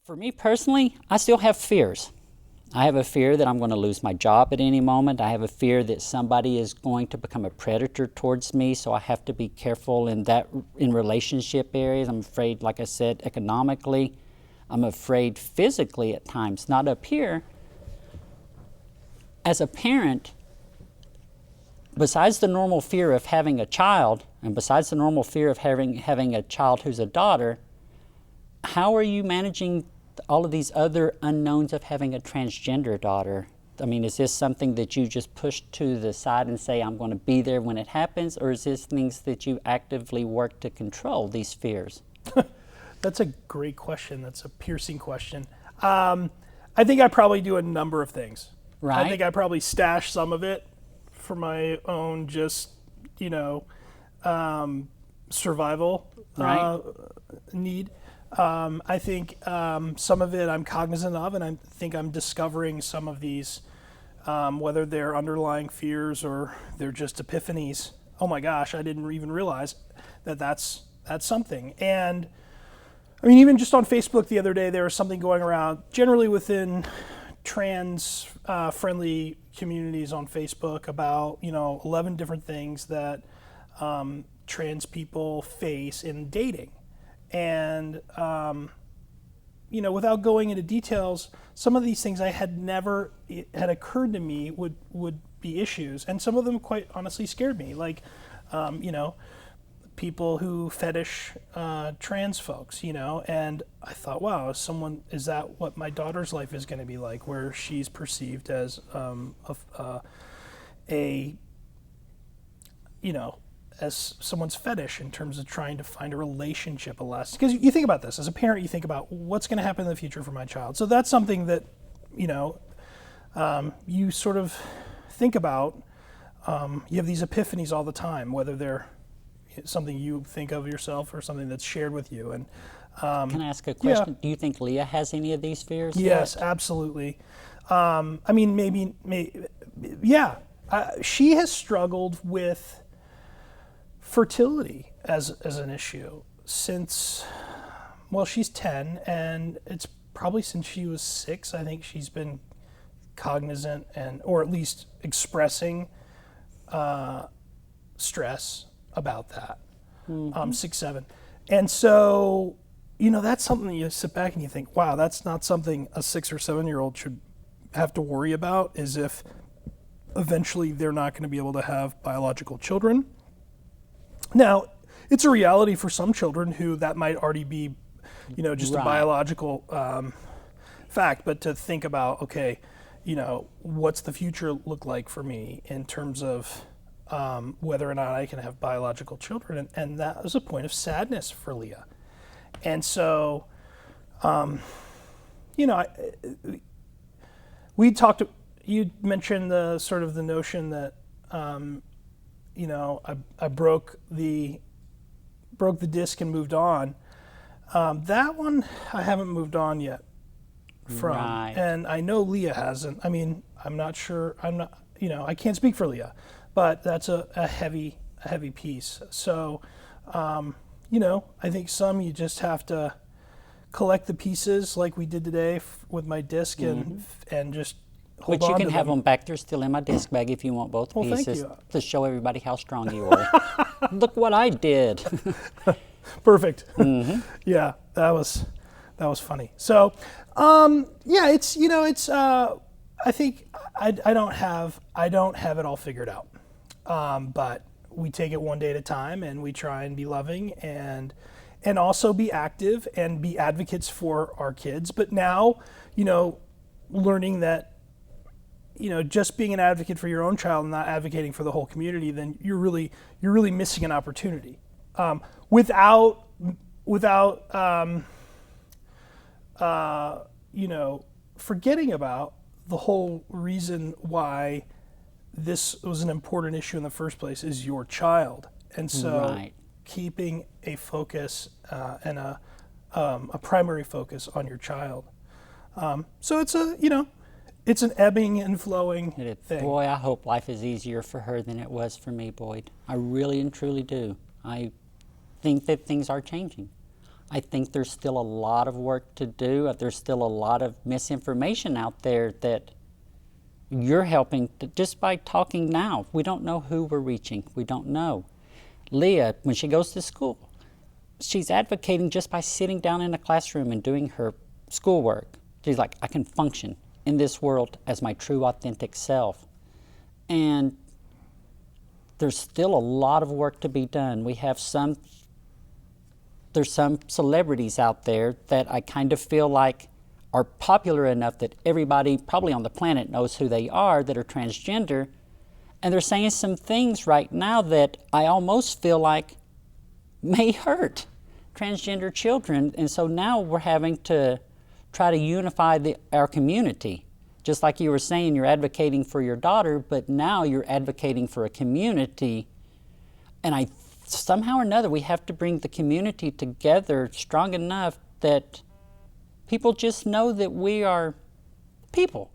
For me personally, I still have fears. I have a fear that I'm going to lose my job at any moment. I have a fear that somebody is going to become a predator towards me, so I have to be careful in relationship areas. I'm afraid, like I said, economically. I'm afraid physically at times, not up here. As a parent, besides the normal fear of having a child, and besides the normal fear of having a child who's a daughter, how are you managing all of these other unknowns of having a transgender daughter? I mean, is this something that you just push to the side and say, I'm going to be there when it happens, or is this things that you actively work to control, these fears? That's a great question. That's a piercing question. I think I probably do a number of things. Right. I think I probably stash some of it for my own just, survival Right. need. I think some of it I'm cognizant of, and I think I'm discovering some of these, whether they're underlying fears or they're just epiphanies. Oh my gosh, I didn't even realize that's something. And I mean, even just on Facebook the other day, there was something going around, generally within trans friendly communities on Facebook, about 11 different things that trans people face in dating. And, without going into details, some of these things it had occurred to me would be issues. And some of them quite honestly scared me. Like, people who fetish trans folks, and I thought, wow, is that what my daughter's life is going to be like, where she's perceived as as someone's fetish in terms of trying to find a relationship because you think about this as a parent, you think about what's going to happen in the future for my child. So that's something that you sort of think about. You have these epiphanies all the time, whether they're something you think of yourself or something that's shared with you. And can I ask a question? Yeah. Do you think Leah has any of these fears? Yes, yet? absolutely. I mean, maybe yeah. She has struggled with fertility as an issue since, she's 10, and it's probably since she was 6. I think she's been cognizant or at least expressing stress about that. 6, 7. And so, that's something that you sit back and you think, wow, that's not something a 6 or 7-year-old should have to worry about, is if eventually they're not going to be able to have biological children. Now, it's a reality for some children who that might already be, just Right. a biological fact. But to think about, okay, what's the future look like for me in terms of whether or not I can have biological children, and that was a point of sadness for Leah. And so, we talked. You mentioned the sort of the notion that. I broke the disc and moved on. That one I haven't moved on yet from, Right. and I know Leah hasn't. I mean, I'm not sure. I can't speak for Leah, but that's a heavy piece. So, I think some you just have to collect the pieces like we did today with my disc and just. Which you can have them back. They're still in my disc bag if you want both pieces. Thank you. To show everybody how strong you are. Look what I did. Perfect. Yeah, that was funny. So, it's I think I don't have it all figured out. But we take it one day at a time, and we try and be loving and also be active and be advocates for our kids. But now, learning that, just being an advocate for your own child and not advocating for the whole community, then you're really missing an opportunity. Without forgetting about the whole reason why this was an important issue in the first place is your child. And so Right. keeping a focus and a primary focus on your child. So it's an ebbing and flowing thing. Boy, I hope life is easier for her than it was for me, Boyd. I really and truly do. I think that things are changing. I think there's still a lot of work to do. There's still a lot of misinformation out there that you're helping just by talking now. We don't know who we're reaching. We don't know. Leah, when she goes to school, she's advocating just by sitting down in a classroom and doing her schoolwork. She's like, I can function in this world as my true, authentic self. And there's still a lot of work to be done. There's some celebrities out there that I kind of feel like are popular enough that everybody probably on the planet knows who they are that are transgender. And they're saying some things right now that I almost feel like may hurt transgender children. And so now we're having to try to unify our community. Just like you were saying, you're advocating for your daughter, but now you're advocating for a community. And somehow or another, we have to bring the community together strong enough that people just know that we are people.